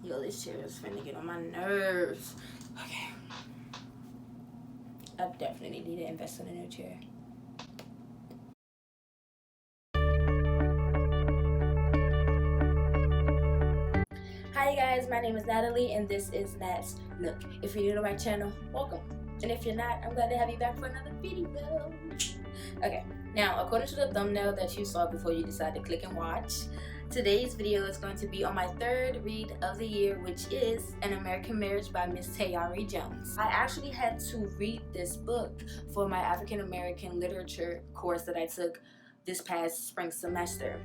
Yo, this chair is finna get on my nerves. Okay. I definitely need to invest in a new chair. Hi guys, my name is Natalie and this is Nat'sNook. If you're new to my channel, welcome. And if you're not, I'm glad to have you back for another video. Okay, now according to the thumbnail that you saw before you decided to click and watch, today's video is going to be on my third read of the year, which is An American Marriage by Miss Tayari Jones. I actually had to read this book for my African American literature course that I took this past spring semester.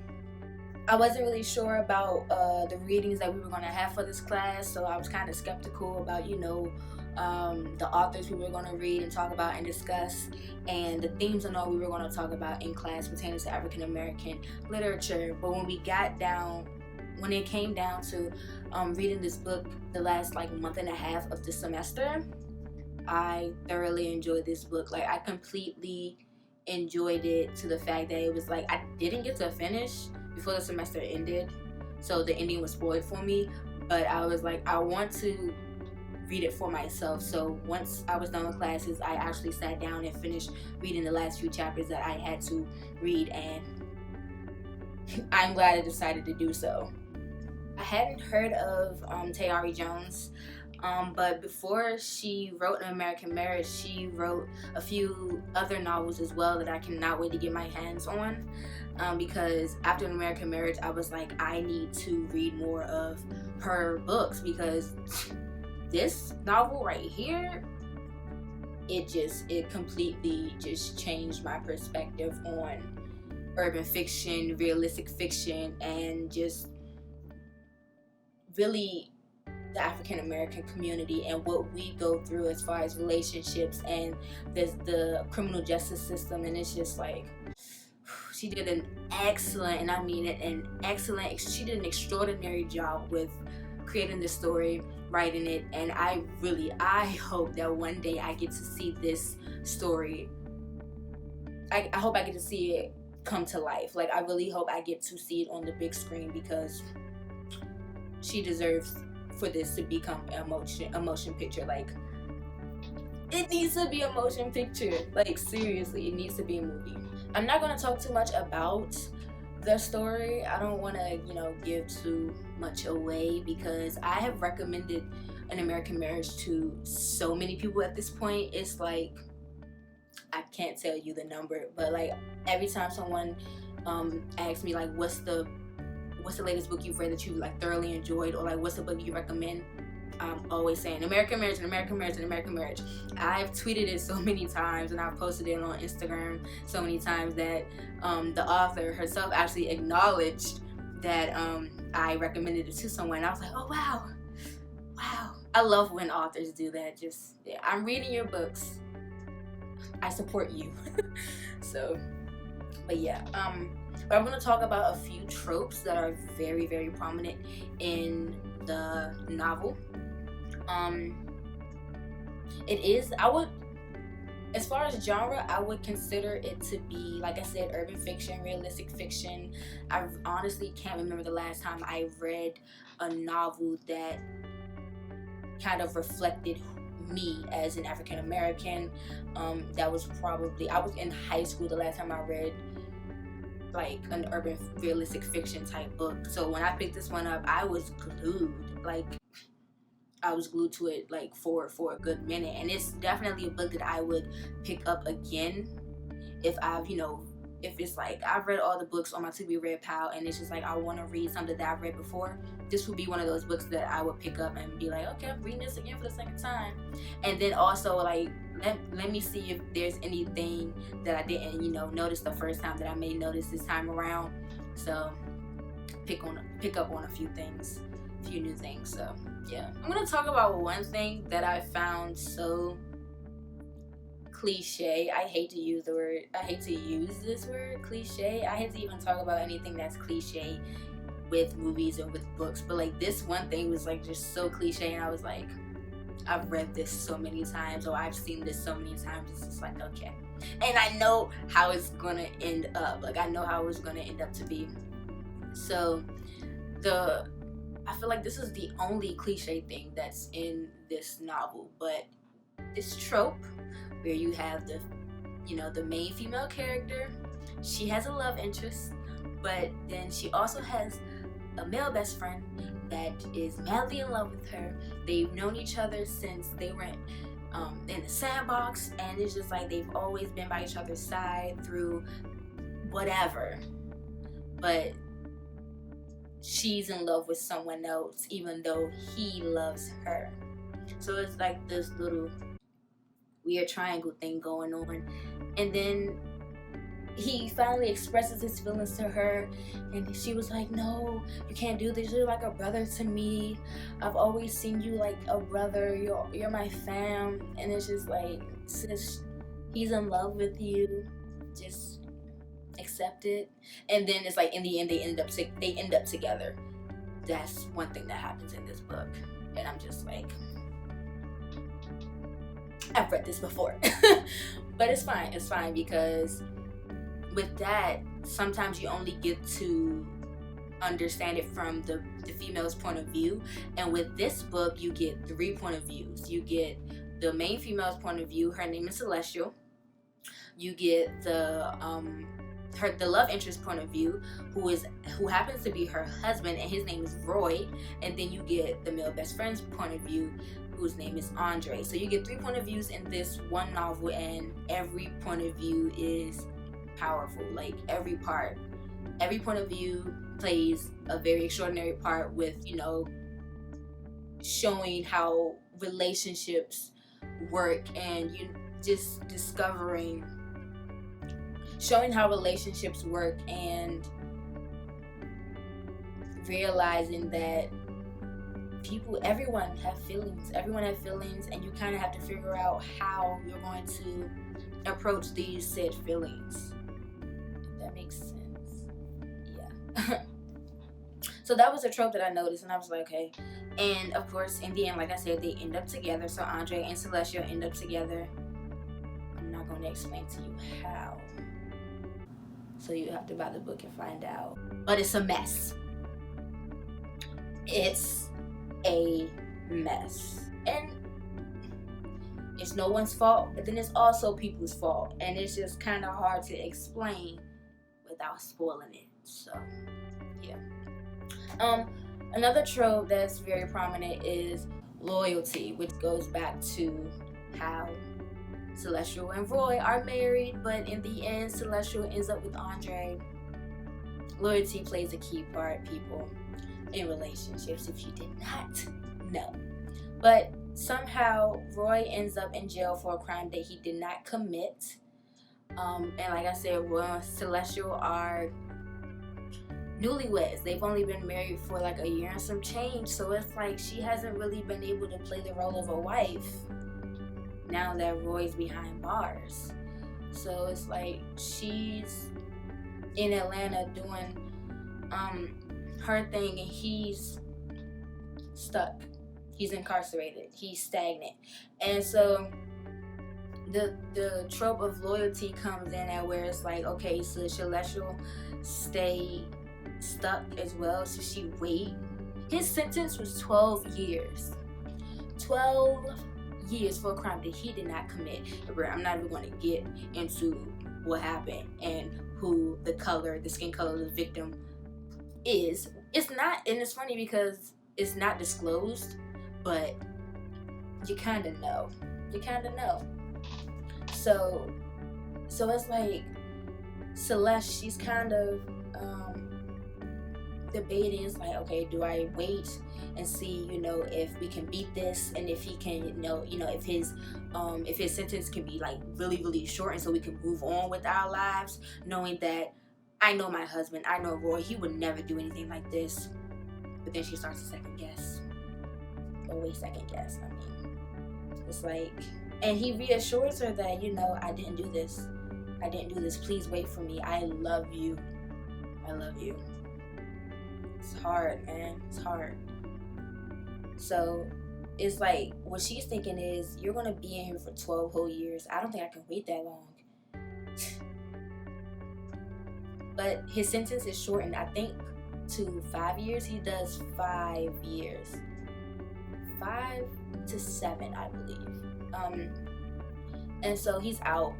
I wasn't really sure about the readings that we were going to have for this class, so I was kind of skeptical about, the authors we were going to read and talk about and discuss, and the themes and all we were going to talk about in class pertaining to African American literature. But when it came down to reading this book the last month and a half of the semester, I thoroughly enjoyed this book. I completely enjoyed it to the fact that it was I didn't get to finish before the semester ended, so the ending was spoiled for me, but I was I want to read it for myself. So once I was done with classes, I actually sat down and finished reading the last few chapters that I had to read, and I'm glad I decided to do so. I hadn't heard of Tayari Jones, but before she wrote An American Marriage, she wrote a few other novels as well that I cannot wait to get my hands on, because after An American Marriage, I was I need to read more of her books, because this novel right here, it completely just changed my perspective on urban fiction, realistic fiction, and just really the African American community and what we go through as far as relationships and the criminal justice system. And it's just she did an excellent, and I mean it, she did an extraordinary job with creating this story, writing it, and I hope that one day I get to see this story. I hope I get to see it come to life. I really hope I get to see it on the big screen, because she deserves for this to become a motion picture. It needs to be a motion picture. Seriously, it needs to be a movie. I'm not going to talk too much about the story. I don't want to give too much away, because I have recommended An American Marriage to so many people at this point. It's I can't tell you the number, but every time someone asks me what's the latest book you've read that you thoroughly enjoyed, or what's the book you recommend, I'm always saying American Marriage, An American Marriage, An American Marriage. I've tweeted it so many times, and I've posted it on Instagram so many times that the author herself actually acknowledged that I recommended it to someone. I was oh wow. I love when authors do that. I'm reading your books, I support you. So, but yeah, but I'm going to talk about a few tropes that are very, very prominent in the novel. As far as genre, I would consider it to be, like I said, urban fiction, realistic fiction. I honestly can't remember the last time I read a novel that kind of reflected me as an African American. That was probably, I was in high school the last time I read an urban realistic fiction type book. So when I picked this one up, I was glued. I was glued to it for a good minute, and it's definitely a book that I would pick up again if if it's I've read all the books on my to be read pile, and it's just I want to read something that I've read before. This would be one of those books that I would pick up and be okay, I'm reading this again for the second time. And then also let me see if there's anything that I didn't notice the first time that I may notice this time around. So pick up on a few new things. So yeah, I'm gonna talk about one thing that I found so cliche. I hate to use this word cliche. I hate to even talk about anything that's cliche with movies or with books, but this one thing was just so cliche, and I was I've read this so many times, or I've seen this so many times. It's just okay, and I know how it's gonna end up. I know how it's gonna end up to be. So the I feel like this is the only cliche thing that's in this novel, but this trope where you have the, the main female character, she has a love interest, but then she also has a male best friend that is madly in love with her. They've known each other since they were in the sandbox, and it's just like they've always been by each other's side through whatever, but she's in love with someone else even though he loves her. So it's like this little weird triangle thing going on, and then he finally expresses his feelings to her, and she was like, no, you can't do this, you're like a brother to me, I've always seen you like a brother, you're my fam. And it's just like, sis, he's in love with you, just accept it. And then it's like in the end they end up together. That's one thing that happens in this book, and I'm just like, I've read this before. But it's fine because with that, sometimes you only get to understand it from the female's point of view, and with this book you get 3 point of views. You get the main female's point of view, her name is Celestial. You get the love interest point of view, who happens to be her husband, and his name is Roy. And then you get the male best friend's point of view, whose name is Andre. So you get 3 point of views in this one novel, and every point of view is powerful. Like every point of view plays a very extraordinary part with, showing how relationships work, and you just showing how relationships work, and realizing that everyone have feelings, and you kind of have to figure out how you're going to approach these said feelings. That makes sense. Yeah. So that was a trope that I noticed, and I was like, okay. And of course, in the end, like I said, they end up together. So Andre and Celestial end up together. I'm not going to explain to you how. So you have to buy the book and find out. But it's a mess. It's a mess. And it's no one's fault, but then it's also people's fault. And it's just kind of hard to explain without spoiling it. So, yeah. Another trope that's very prominent is loyalty, which goes back to how Celestial and Roy are married, but in the end, Celestial ends up with Andre. Loyalty plays a key part, people, in relationships, if you did not know. But somehow, Roy ends up in jail for a crime that he did not commit. And like I said, Roy and Celestial are newlyweds. They've only been married for like a year and some change, so it's like she hasn't really been able to play the role of a wife now that Roy's behind bars. So it's like she's in Atlanta doing her thing, and he's stuck. He's incarcerated. He's stagnant. And so the trope of loyalty comes in at where it's like, okay, so Celestial stay stuck as well, so she wait. His sentence was 12 years. 12 years for a crime that he did not commit. I'm not even going to get into what happened and who the skin color of the victim is. It's not, and it's funny because it's not disclosed, but you kind of know. So it's like Celeste, she's kind of debating. It's like, okay, do I wait and see, if we can beat this, and if he can, if his sentence can be like really, really short, and so we can move on with our lives, knowing that I know my husband, I know Roy, he would never do anything like this. But then she starts to second guess. It's like, and he reassures her that, I didn't do this. Please wait for me. I love you. It's hard, man. It's hard. So it's like, what she's thinking is, you're going to be in here for 12 whole years. I don't think I can wait that long. But his sentence is shortened, I think, to 5 years. He does 5 years, 5 to 7, I believe. And so he's out,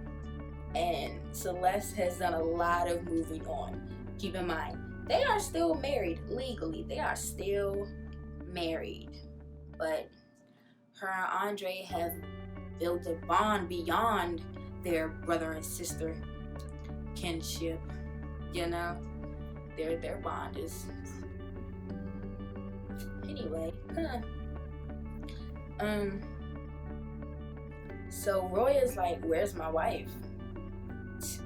and Celeste has done a lot of moving on. Keep in mind, they are still married legally. They are still married, but her and Andre have built a bond beyond their brother and sister kinship. You know, their bond is anyway. So Roy is like, "Where's my wife?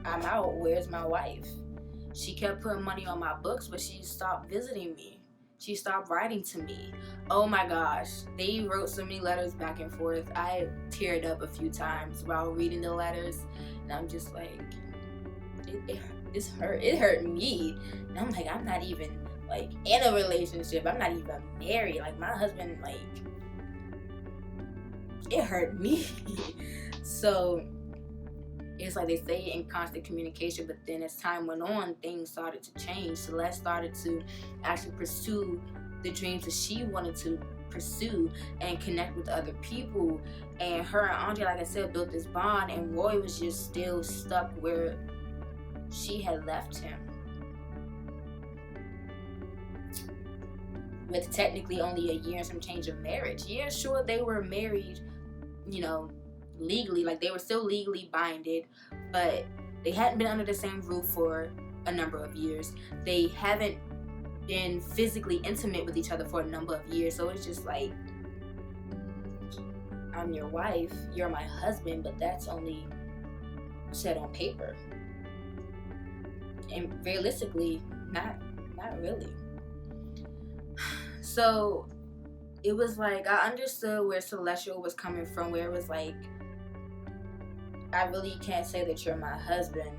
I'm out. Where's my wife?" She kept putting money on my books, but she stopped visiting me. She stopped writing to me. Oh my gosh. They wrote so many letters back and forth. I teared up a few times while reading the letters. And I'm just like, this hurt. It hurt me. And I'm like, I'm not even like in a relationship. I'm not even married. Like my husband, like, it hurt me. So it's like they stay in constant communication, but then as time went on, things started to change. Celeste started to actually pursue the dreams that she wanted to pursue and connect with other people. And her and Andre, like I said, built this bond, and Roy was just still stuck where she had left him. With technically only a year and some change of marriage. Yeah, sure, they were married, you know, legally, like they were still legally binded, but they hadn't been under the same roof for a number of years. They haven't been physically intimate with each other for a number of years. So it's just like, I'm your wife, you're my husband, but that's only said on paper. And realistically, not really. So it was like, I understood where Celestial was coming from, where it was like, I really can't say that you're my husband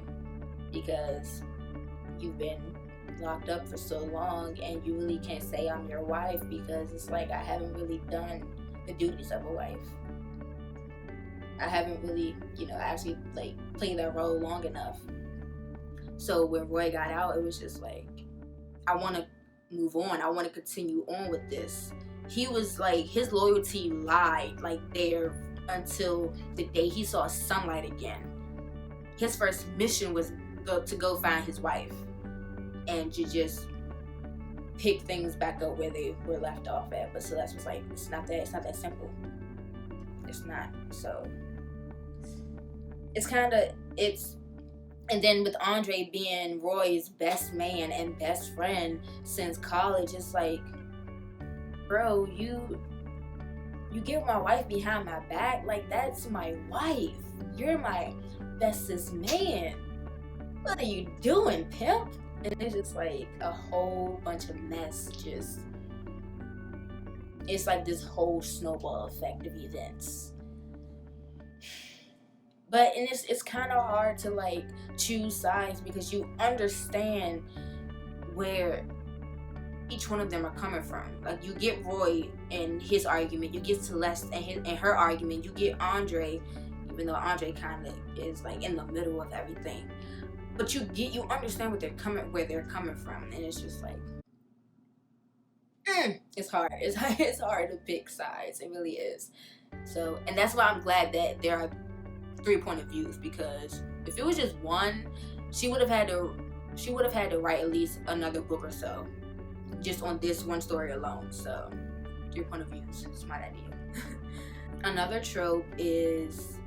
because you've been locked up for so long, and you really can't say I'm your wife because it's like I haven't really done the duties of a wife. I haven't really, actually like played that role long enough. So when Roy got out, it was just like, I want to move on. I want to continue on with this. He was like, his loyalty lied like there until the day he saw sunlight again. His first mission was to go find his wife and to just pick things back up where they were left off at. But Celeste was like, it's not that simple. It's not. So and then with Andre being Roy's best man and best friend since college, it's like, bro, you give my wife behind my back? Like, that's my wife. You're my bestest man. What are you doing, pimp? And it's just like a whole bunch of mess. It's like this whole snowball effect of events. But and it's kind of hard to like choose sides because you understand where each one of them are coming from. Like, you get Roy and his argument, you get Celeste and her argument, you get Andre, even though Andre kind of is like in the middle of everything. But you understand where they're coming from, and it's just like, it's hard. It's hard to pick sides. It really is. So, and that's why I'm glad that there are 3 point of views, because if it was just one, she would have had to write at least another book or so just on this one story alone. So 3 point of views, smart idea. Another trope is,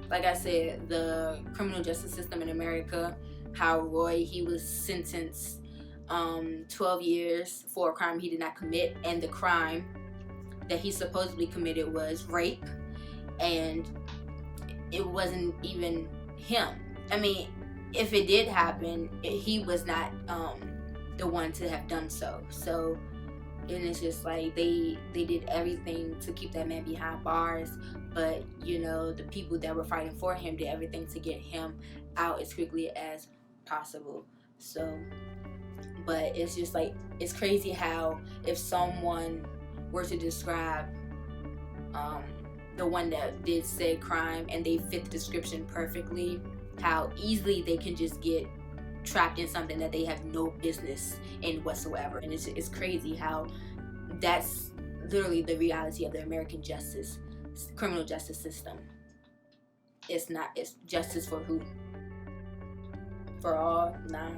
like I said, the criminal justice system in America. How Roy, he was sentenced 12 years for a crime he did not commit, and the crime that he supposedly committed was rape, and it wasn't even him. I mean, if it did happen, he was not the one to have done so. So, and it's just like they did everything to keep that man behind bars, but the people that were fighting for him did everything to get him out as quickly as possible. So, but it's just like, it's crazy how if someone were to describe the one that did said crime and they fit the description perfectly, how easily they can just get trapped in something that they have no business in whatsoever. And it's crazy how that's literally the reality of the American criminal justice system. It's justice for who? For all? Nah.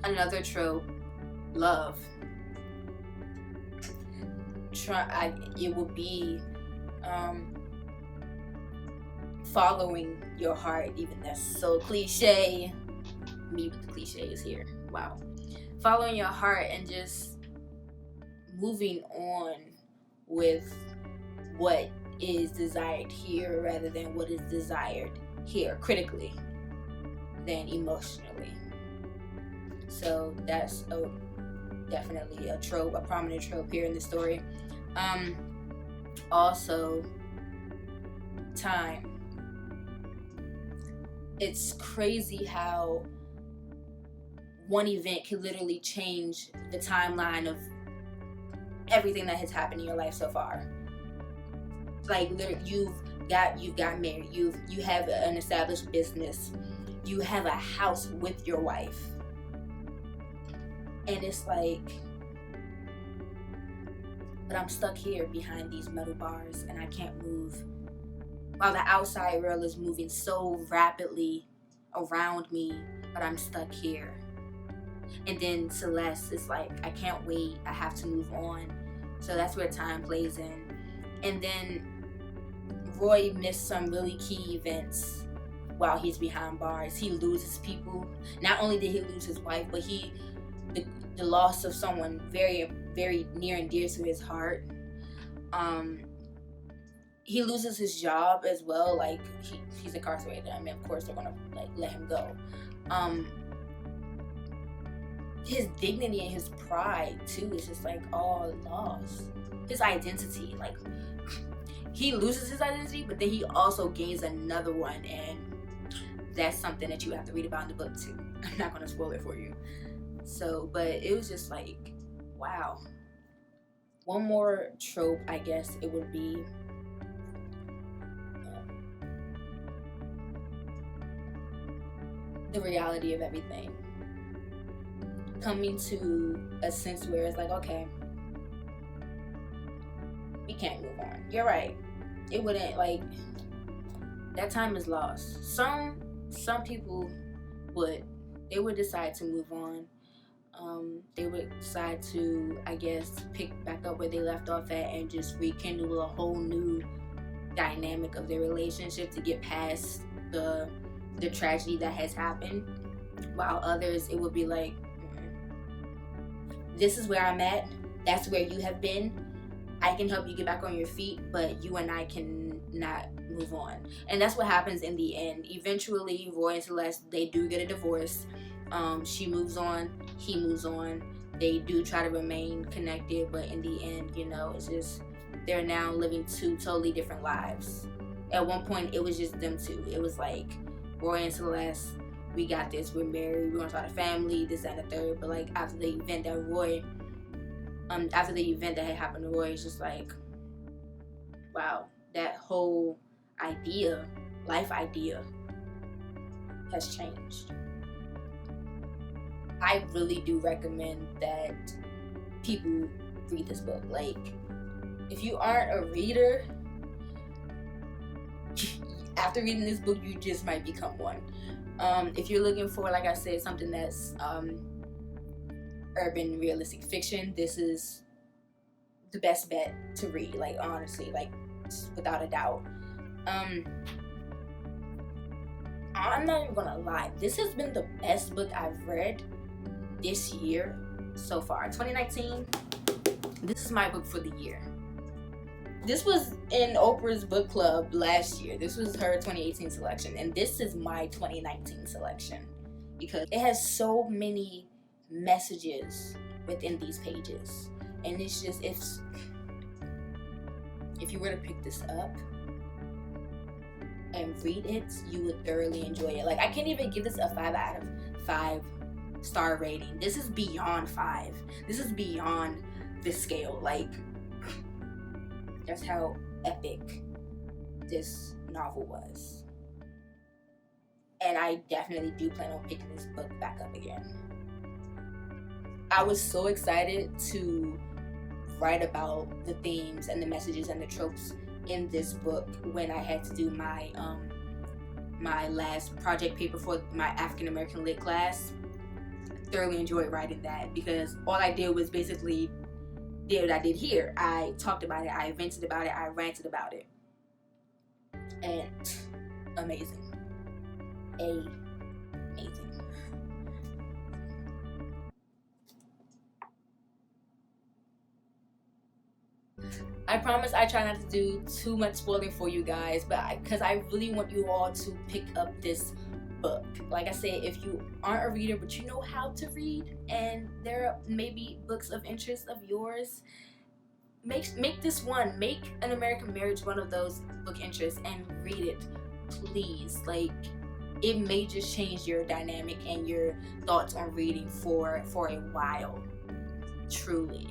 Another trope, love. It will be following your heart. Even that's so cliche. Me with the cliches here. Wow. Following your heart and just moving on with what is desired here rather than what is desired here, critically than emotionally. So that's definitely a trope, a prominent trope here in the story. Also, time. It's crazy how one event can literally change the timeline of everything that has happened in your life so far. Like, literally, you've got married, you have an established business, you have a house with your wife, and it's like, but I'm stuck here behind these metal bars and I can't move, while the outside world is moving so rapidly around me, but I'm stuck here. And then Celeste is like, I can't wait, I have to move on. So that's where time plays in. And then Roy missed some really key events while he's behind bars. He loses people. Not only did he lose his wife, but the loss of someone very, very near and dear to his heart. He loses his job as well. Like, he's incarcerated. I mean, of course they're gonna like let him go. His dignity and his pride too is just like all lost. His identity, like, he loses his identity, but then he also gains another one, and that's something that you have to read about in the book too. I'm not gonna spoil it for you. So, but it was just like, wow. One more trope, I guess it would be the reality of everything. Coming to a sense where it's like, okay, we can't move on. You're right. It wouldn't, like, that time is lost. Some people would decide to move on. They would decide to, I guess, pick back up where they left off at and just rekindle a whole new dynamic of their relationship to get past the tragedy that has happened. While others, it would be like, this is where I'm at, that's where you have been, I can help you get back on your feet, but you and I can not move on. And that's what happens in the end. Eventually, Roy and Celeste, they do get a divorce. She moves on, he moves on. They do try to remain connected, but in the end, you know, it's just, they're now living two totally different lives. At one point, it was just them two. It was like, Roy and Celeste, we got this, we're married, we're gonna start a family, this, that, and the third. But like, after the event that had happened to Roy, it's just like, wow, that whole idea, life idea, has changed. I really do recommend that people read this book. Like, if you aren't a reader, after reading this book, you just might become one. If you're looking for, like I said, something that's urban realistic fiction, this is the best bet to read, like, honestly, like, without a doubt. I'm not even gonna lie, this has been the best book I've read this year so far. 2019, this is my book for the year. This was in Oprah's book club last year. This was her 2018 selection, and this is my 2019 selection because it has so many messages within these pages. And it's just, if you were to pick this up and read it, you would thoroughly enjoy it. Like, I can't even give this a 5 out of 5 star rating. This is beyond 5. This is beyond the scale. Like, that's how epic this novel was. and I definitely do plan on picking this book back up again. I was so excited to write about the themes and the messages and the tropes in this book when I had to do my my last project paper for my African American Lit class. I thoroughly enjoyed writing that because all I did was basically did what I did here. I talked about it, I vented about it, I ranted about it, and amazing. Amazing. I promise I try not to do too much spoiling for you guys, but because I really want you all to pick up this book. Like I said, if you aren't a reader but you know how to read and there are maybe books of interest of yours, make this one. Make An American Marriage one of those book interests and read it, please. Like, it may just change your dynamic and your thoughts on reading for a while, truly.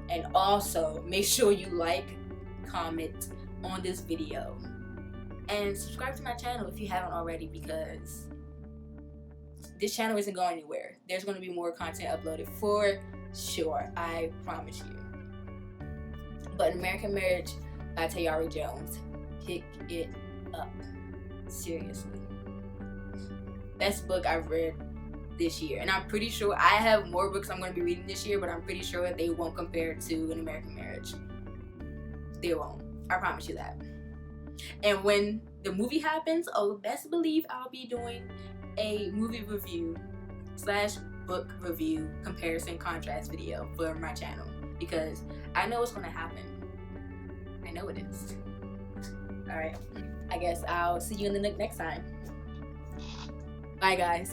And also, make sure you like, comment on this video, and subscribe to my channel if you haven't already, because this channel isn't going anywhere. There's going to be more content uploaded for sure, I promise you. But An American Marriage by Tayari Jones, pick it up. Seriously. Best book I've read this year, and I'm pretty sure I have more books I'm going to be reading this year, but I'm pretty sure they won't compare to An American Marriage. They won't. I promise you that. And when the movie happens, oh, best believe I'll be doing a movie review / book review comparison contrast video for my channel, because I know what's going to happen. I know it is. Alright, I guess I'll see you in the nook next time. Bye guys.